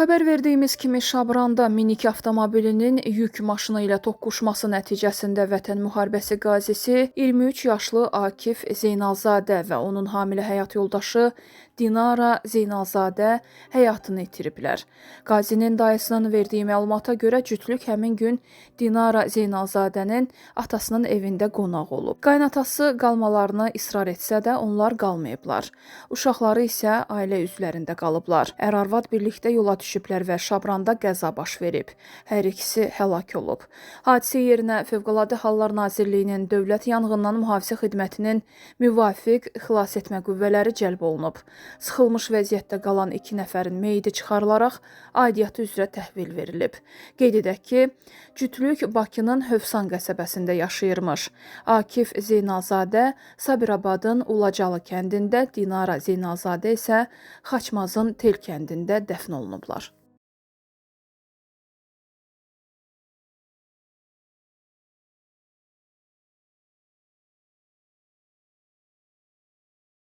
Xəbər verdiyimiz kimi Şabranda minik avtomobilinin yük maşını ilə toqquşması nəticəsində Vətən müharibəsi qazisi 23 yaşlı Akif Zeynalzadə və onun hamilə həyat yoldaşı Dinara Zeynalzadə həyatını itiriblər. Qazinin dayısının verdiyi məlumata görə cütlük həmin gün Dinara Zeynalzadənin atasının evində qonaq olub. Qaynatası qalmalarını israr etsə də onlar qalmayıblar. Uşaqları isə ailə üzvlərində qalıblar. Ər-arvad birlikdə yola düşüblər və Şabranda qəza baş verib. Hər ikisi həlak olub. Hadisə yerinə Fövqəladə Hallar Nazirliyinin Dövlət Yanğından Mühafizə Xidmətinin müvafiq xilasetmə qüvvələri cəlb olunub. Sıxılmış vəziyyətdə qalan 2 nəfərin meyidi çıxarılaraq aidiyyatı üzrə təhvil verilib. Qeyd edək ki, cütlük Bakının Hövsan qəsəbəsində yaşayırmış. Akif Zeynalzadə Sabirabadın Ulacalı kəndində, Dinara Zeynalzadə isə Xaçmazın Tel kəndində dəfn olunublar.